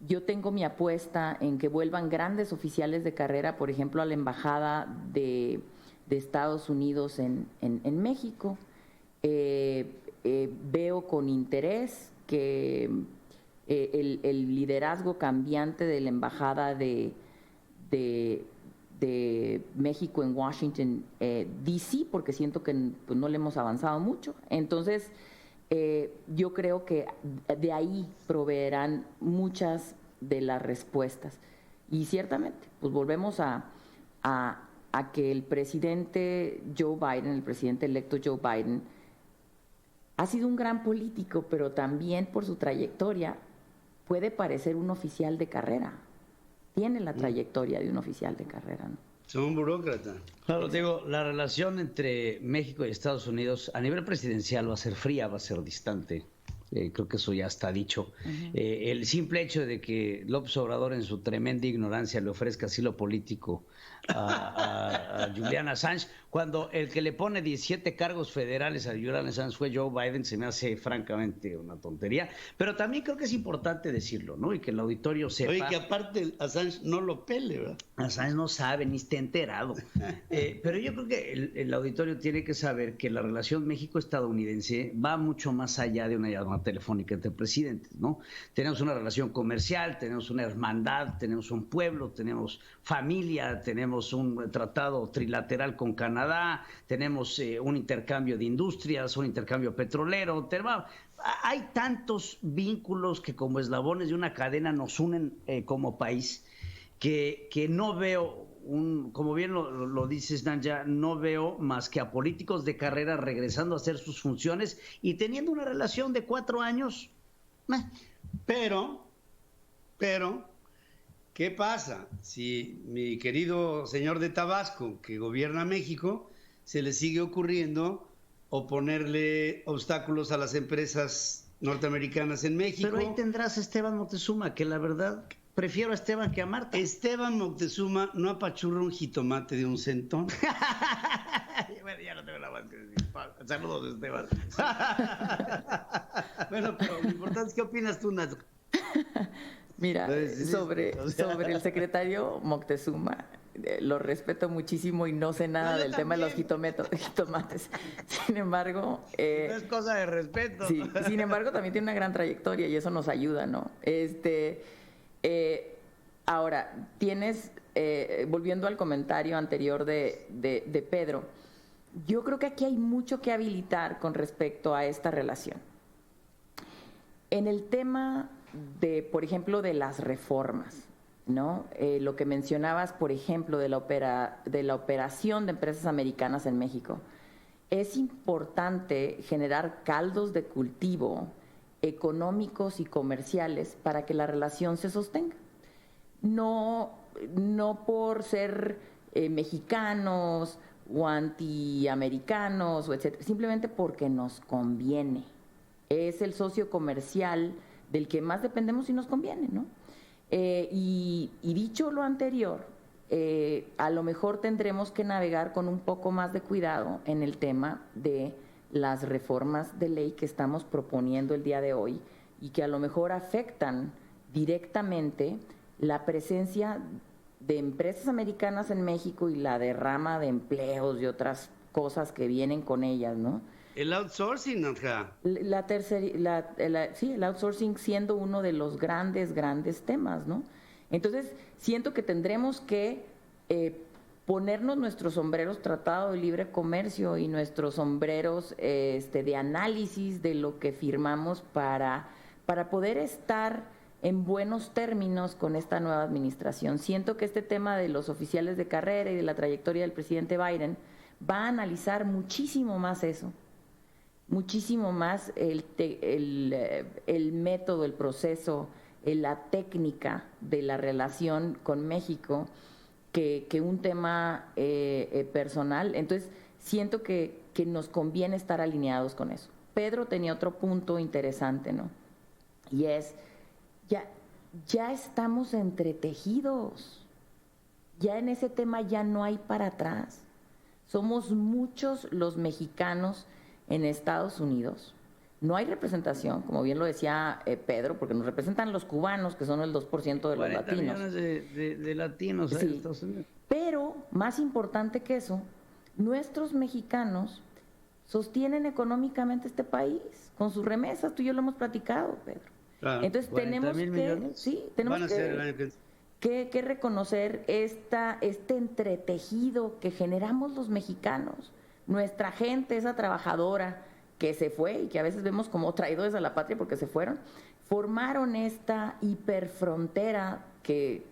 Yo tengo mi apuesta en que vuelvan grandes oficiales de carrera, por ejemplo, a la embajada de Estados Unidos en México. Veo con interés que el liderazgo cambiante de la embajada de México en Washington, D.C., porque siento que pues, no le hemos avanzado mucho. Entonces, yo creo que de ahí proveerán muchas de las respuestas. Y ciertamente, pues volvemos a que el presidente Joe Biden, el presidente electo Joe Biden, ha sido un gran político, pero también por su trayectoria puede parecer un oficial de carrera. Tiene la trayectoria de un oficial de carrera, ¿no? Son un burócrata. Claro, digo, la relación entre México y Estados Unidos a nivel presidencial va a ser fría, va a ser distante. Creo que eso ya está dicho. El simple hecho de que López Obrador, en su tremenda ignorancia, le ofrezca asilo político a Julian Assange, cuando el que le pone 17 cargos federales a Julian Assange fue Joe Biden, se me hace francamente una tontería. Pero también creo que es importante decirlo, ¿no? Y que el auditorio sepa. Oye, que aparte Assange no lo pele, ¿verdad? Assange no sabe ni está enterado. Pero yo creo que el auditorio tiene que saber que la relación México-estadounidense va mucho más allá de una llamada telefónica entre presidentes, ¿no? Tenemos una relación comercial, tenemos una hermandad, tenemos un pueblo, tenemos familia, tenemos un tratado trilateral con Canadá, tenemos un intercambio de industrias, un intercambio petrolero, hay tantos vínculos que como eslabones de una cadena nos unen como país que no veo, como bien lo dices, Nanja, no veo más que a políticos de carrera regresando a hacer sus funciones y teniendo una relación de 4 años. Pero, ¿qué pasa si mi querido señor de Tabasco, que gobierna México, se le sigue ocurriendo o ponerle obstáculos a las empresas norteamericanas en México? Pero ahí tendrás a Esteban Moctezuma, que la verdad prefiero a Esteban que a Marta. Esteban Moctezuma no apachurra un jitomate de un centón. Bueno, ya no tengo la más que decir. Saludos, Esteban. Bueno, pero lo importante es, ¿qué opinas tú, Nacho? Mira, sobre el secretario Moctezuma, lo respeto muchísimo y no sé nada del tema de los jitomates. Sin embargo... no es cosa de respeto. Sí, sin embargo, también tiene una gran trayectoria y eso nos ayuda, ¿no? Ahora, volviendo al comentario anterior de Pedro, yo creo que aquí hay mucho que habilitar con respecto a esta relación. En el tema por ejemplo, de las reformas, ¿no? Lo que mencionabas, por ejemplo, de la operación de empresas americanas en México, es importante generar caldos de cultivo económicos y comerciales para que la relación se sostenga. No por ser mexicanos o antiamericanos, o etcétera, simplemente porque nos conviene. Es el socio comercial del que más dependemos y nos conviene, ¿no? Y dicho lo anterior, a lo mejor tendremos que navegar con un poco más de cuidado en el tema de las reformas de ley que estamos proponiendo el día de hoy y que a lo mejor afectan directamente la presencia de empresas americanas en México y la derrama de empleos y otras cosas que vienen con ellas, ¿no? El outsourcing, Nanja. Sí, el outsourcing siendo uno de los grandes temas, ¿no? Entonces, siento que tendremos que ponernos nuestros sombreros Tratado de Libre Comercio y nuestros sombreros de análisis de lo que firmamos para poder estar en buenos términos con esta nueva administración. Siento que este tema de los oficiales de carrera y de la trayectoria del presidente Biden va a analizar muchísimo más eso. Muchísimo más el método, el proceso, la técnica de la relación con México que un tema personal. Entonces, siento que nos conviene estar alineados con eso. Pedro tenía otro punto interesante, ¿no? Y es, ya estamos entretejidos. Ya en ese tema ya no hay para atrás. Somos muchos los mexicanos en Estados Unidos. No hay representación, como bien lo decía Pedro, porque nos representan los cubanos, que son el 2% de los latinos. 40 millones de latinos sí. en Estados Unidos. Pero, más importante que eso, nuestros mexicanos sostienen económicamente este país con sus remesas. Tú y yo lo hemos platicado, Pedro. Claro. Entonces tenemos que reconocer este entretejido que generamos los mexicanos. Nuestra gente, esa trabajadora que se fue y que a veces vemos como traidores a la patria porque se fueron, formaron esta hiperfrontera que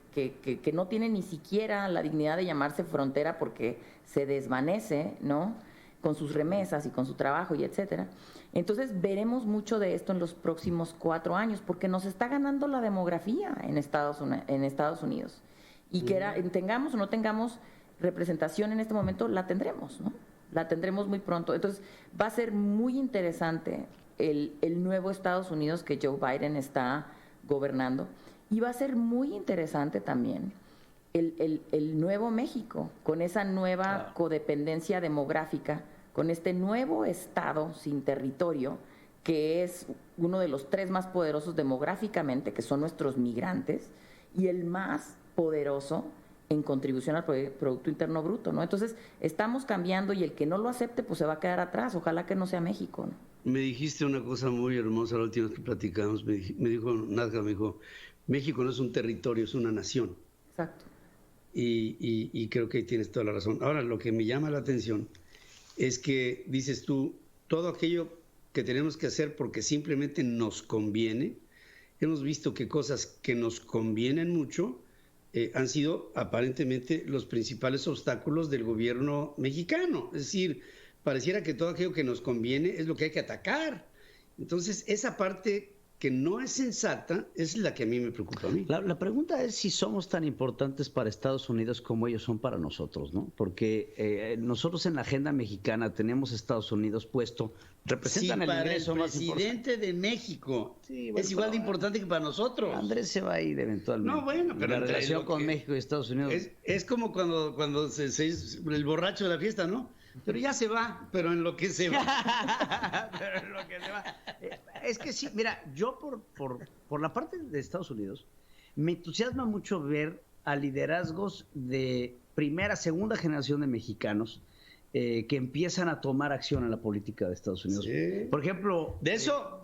no tiene ni siquiera la dignidad de llamarse frontera porque se desvanece, ¿no? Con sus remesas y con su trabajo y etcétera. Entonces veremos mucho de esto en los próximos 4 años porque nos está ganando la demografía en Estados Unidos. Y que tengamos o no tengamos representación en este momento, la tendremos, ¿no? La tendremos muy pronto. Entonces va a ser muy interesante el nuevo Estados Unidos que Joe Biden está gobernando y va a ser muy interesante también el nuevo México, con esa nueva codependencia demográfica, con este nuevo estado sin territorio, que es uno de los 3 más poderosos demográficamente, que son nuestros migrantes, y el más poderoso en contribución al Producto Interno Bruto, ¿no? Entonces, estamos cambiando y el que no lo acepte, pues se va a quedar atrás. Ojalá que no sea México, ¿no? Me dijiste una cosa muy hermosa la última vez que platicamos. Me dijo Nazca, me dijo, México no es un territorio, es una nación. Exacto. Y creo que tienes toda la razón. Ahora, lo que me llama la atención es que dices tú, todo aquello que tenemos que hacer porque simplemente nos conviene. Hemos visto que cosas que nos convienen mucho han sido aparentemente los principales obstáculos del gobierno mexicano. Es decir, pareciera que todo aquello que nos conviene es lo que hay que atacar. Entonces, esa parte que no es sensata es la que a mí me preocupa a mí. La pregunta es si somos tan importantes para Estados Unidos como ellos son para nosotros, ¿no? Porque nosotros en la agenda mexicana tenemos Estados Unidos puesto, representan el ingreso más importante. Para el presidente de México sí, bueno, es igual de importante que para nosotros. Andrés se va a ir eventualmente. No, bueno, pero la relación con México y Estados Unidos. Es como cuando el borracho de la fiesta, ¿no? Pero ya se va, pero en lo que se va. Pero en lo que se va. Es que sí, mira, yo por la parte de Estados Unidos, me entusiasma mucho ver a liderazgos de primera, segunda generación de mexicanos que empiezan a tomar acción en la política de Estados Unidos. Sí. Por ejemplo... De eso,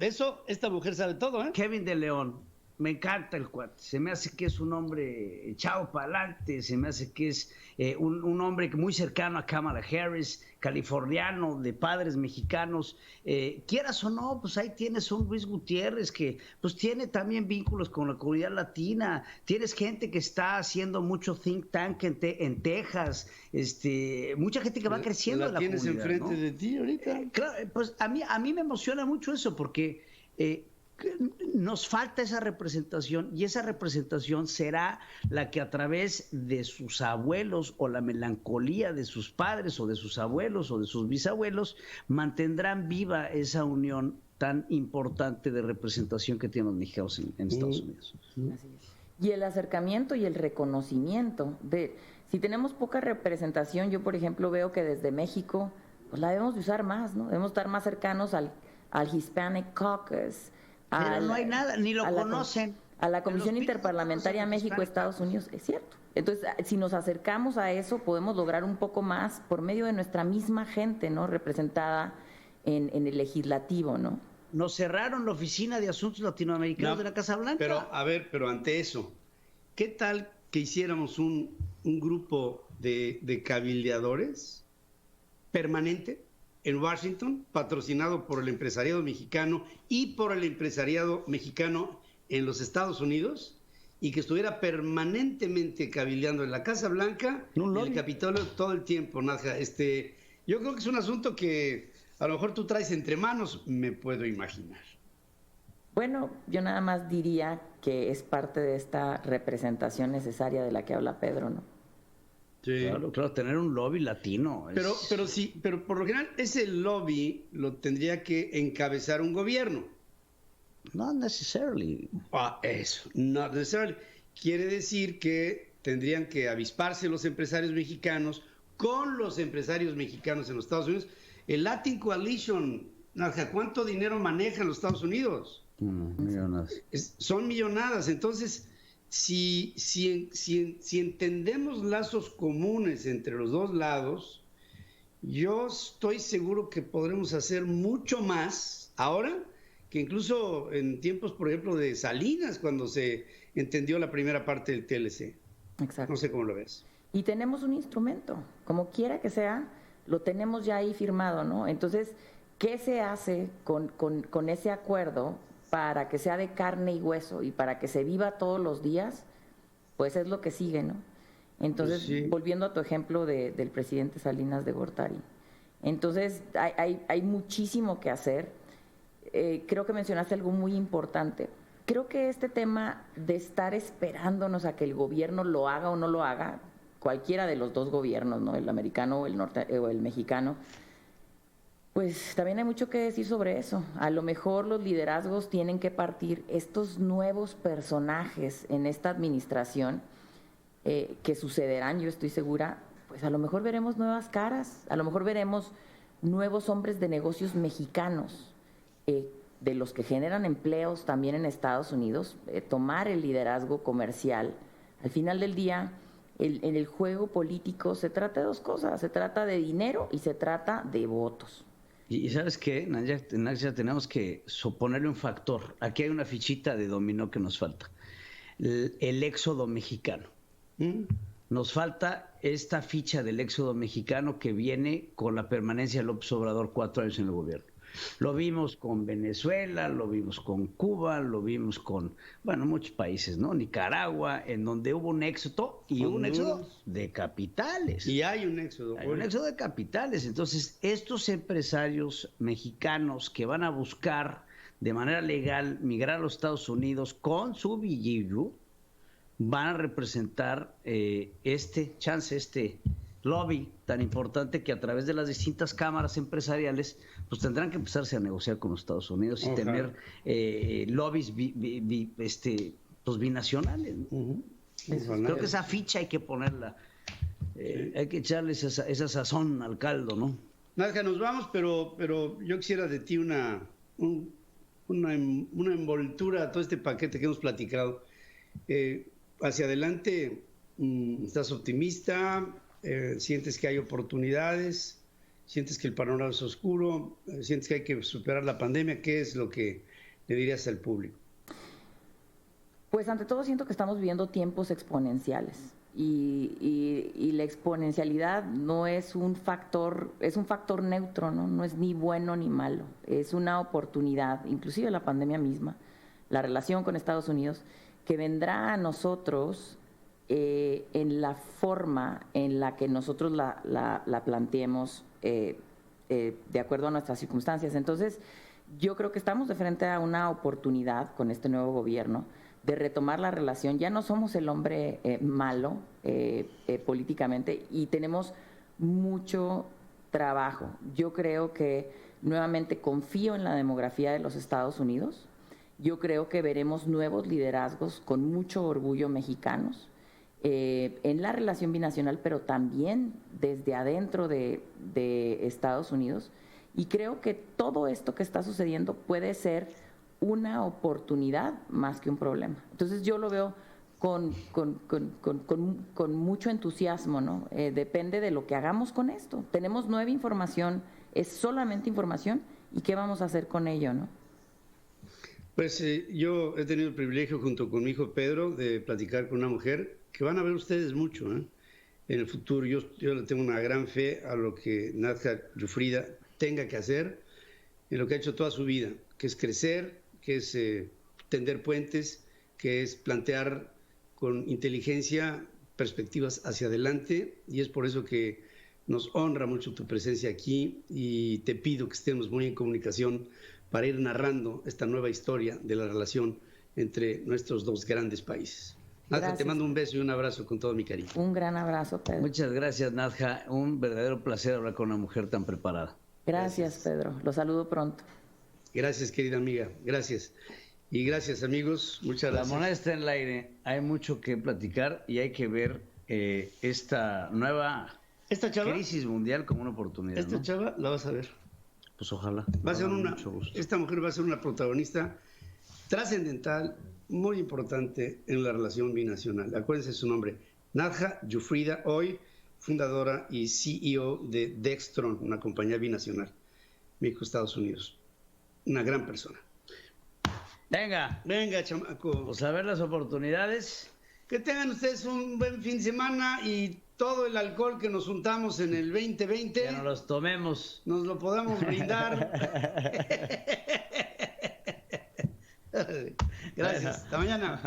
esta mujer sabe todo, ¿eh? Kevin de León. Me encanta el cuate, se me hace que es un hombre echado para adelante, se me hace que es un hombre muy cercano a Kamala Harris, californiano, de padres mexicanos. Quieras o no, pues ahí tienes un Luis Gutiérrez que pues tiene también vínculos con la comunidad latina, tienes gente que está haciendo mucho think tank en Texas, mucha gente que va creciendo en la comunidad. ¿La tienes enfrente, ¿no?, de ti ahorita? Claro, pues a mí me emociona mucho eso porque... nos falta esa representación y esa representación será la que a través de sus abuelos o la melancolía de sus padres o de sus abuelos o de sus bisabuelos mantendrán viva esa unión tan importante de representación que tienen los mexicanos en Estados Unidos. Así es. Y el acercamiento y el reconocimiento de si tenemos poca representación, yo por ejemplo veo que desde México pues la debemos de usar más, ¿no? Debemos estar más cercanos al Hispanic Caucus. Pero no hay nada, ni lo conocen. A la Comisión Interparlamentaria México-Estados Unidos, es cierto. Entonces, si nos acercamos a eso, podemos lograr un poco más por medio de nuestra misma gente, ¿no?, representada en el legislativo, ¿no? Nos cerraron la Oficina de Asuntos Latinoamericanos de la Casa Blanca. Pero ante eso, ¿qué tal que hiciéramos un grupo de cabildeadores permanente en Washington, patrocinado por el empresariado mexicano y por el empresariado mexicano en los Estados Unidos, y que estuviera permanentemente cabildeando en la Casa Blanca, en el Capitolio todo el tiempo, Nadja? Yo creo que es un asunto que a lo mejor tú traes entre manos, me puedo imaginar. Bueno, yo nada más diría que es parte de esta representación necesaria de la que habla Pedro, ¿no? Sí. Claro, tener un lobby latino. Pero por lo general ese lobby lo tendría que encabezar un gobierno. Not necessarily. Eso, not necessarily. Quiere decir que tendrían que avisparse los empresarios mexicanos con los empresarios mexicanos en los Estados Unidos. El Latin Coalition, Narja, ¿cuánto dinero manejan los Estados Unidos? Millonadas. Son millonadas. Entonces, si entendemos lazos comunes entre los dos lados, yo estoy seguro que podremos hacer mucho más ahora que incluso en tiempos, por ejemplo, de Salinas, cuando se entendió la primera parte del TLC. Exacto. No sé cómo lo ves. Y tenemos un instrumento, como quiera que sea, lo tenemos ya ahí firmado, ¿no? Entonces, ¿qué se hace con ese acuerdo para que sea de carne y hueso y para que se viva todos los días? Pues es lo que sigue, ¿no? Entonces, pues sí. Volviendo a tu ejemplo del presidente Salinas de Gortari. Entonces, hay muchísimo que hacer. Creo que mencionaste algo muy importante. Creo que este tema de estar esperándonos a que el gobierno lo haga o no lo haga, cualquiera de los dos gobiernos, ¿no?, el americano o el mexicano, pues también hay mucho que decir sobre eso. A lo mejor los liderazgos tienen que partir estos nuevos personajes en esta administración, que sucederán, yo estoy segura, pues a lo mejor veremos nuevas caras, a lo mejor veremos nuevos hombres de negocios mexicanos, de los que generan empleos también en Estados Unidos, tomar el liderazgo comercial. Al final del día, en el juego político se trata de dos cosas, se trata de dinero y se trata de votos. Y ¿sabes qué, Nadia? Tenemos que ponerle un factor. Aquí hay una fichita de dominó que nos falta. El éxodo mexicano. Nos falta esta ficha del éxodo mexicano que viene con la permanencia de López Obrador 4 años en el gobierno. Lo vimos con Venezuela, lo vimos con Cuba, lo vimos con, bueno, muchos países, ¿no? Nicaragua, en donde hubo un éxodo y hubo un éxodo de capitales. Y hay un éxodo. Hay un éxodo de capitales. Entonces, estos empresarios mexicanos que van a buscar de manera legal migrar a los Estados Unidos con su billillo, van a representar este lobby tan importante que a través de las distintas cámaras empresariales pues tendrán que empezarse a negociar con los Estados Unidos y tener lobbies pues binacionales, ¿no? Creo que esa ficha hay que ponerla, hay que echarle esa sazón al caldo, ¿no? Nadja, nos vamos, pero yo quisiera de ti una envoltura a todo este paquete que hemos platicado. Hacia adelante, ¿estás optimista? ¿Sientes que hay oportunidades? ¿Sientes que el panorama es oscuro? ¿Sientes que hay que superar la pandemia? ¿Qué es lo que le dirías al público? Pues ante todo siento que estamos viviendo tiempos exponenciales y la exponencialidad no es un factor, es un factor neutro, ¿no? No es ni bueno ni malo, es una oportunidad, inclusive la pandemia misma, la relación con Estados Unidos, que vendrá a nosotros en la forma en la que nosotros la planteemos de acuerdo a nuestras circunstancias. Entonces, yo creo que estamos de frente a una oportunidad con este nuevo gobierno de retomar la relación. Ya no somos el hombre malo políticamente y tenemos mucho trabajo. Yo creo que nuevamente confío en la demografía de los Estados Unidos. Yo creo que veremos nuevos liderazgos con mucho orgullo mexicanos en la relación binacional, pero también desde adentro de Estados Unidos. Y creo que todo esto que está sucediendo puede ser una oportunidad más que un problema. Entonces yo lo veo con mucho entusiasmo, ¿no? Depende de lo que hagamos con esto. Tenemos nueva información, es solamente información, ¿y qué vamos a hacer con ello, no? Pues yo he tenido el privilegio junto con mi hijo Pedro de platicar con una mujer que van a ver ustedes mucho en el futuro. Yo le tengo una gran fe a lo que Nadja Yufrida tenga que hacer en lo que ha hecho toda su vida, que es crecer, que es tender puentes, que es plantear con inteligencia perspectivas hacia adelante, y es por eso que nos honra mucho tu presencia aquí y te pido que estemos muy en comunicación para ir narrando esta nueva historia de la relación entre nuestros dos grandes países. Nadja, te mando un beso y un abrazo con todo mi cariño. Un gran abrazo, Pedro. Muchas gracias, Nadja. Un verdadero placer hablar con una mujer tan preparada. Gracias, Pedro. Lo saludo pronto. Gracias, querida amiga. Gracias. Y gracias, amigos. Muchas gracias. La moneda está en el aire. Hay mucho que platicar y hay que ver esta nueva crisis mundial como una oportunidad. Esta chava la vas a ver. Pues ojalá. Esta mujer va a ser una protagonista trascendental, muy importante en la relación binacional. Acuérdense su nombre, Nadja Yufrida, hoy fundadora y CEO de Dextron, una compañía binacional, México-Estados Unidos. Una gran persona. Venga, chamaco. Pues a ver las oportunidades. Que tengan ustedes un buen fin de semana y todo el alcohol que nos juntamos en el 2020. Que nos los tomemos. Nos lo podamos brindar. Gracias. Hasta mañana.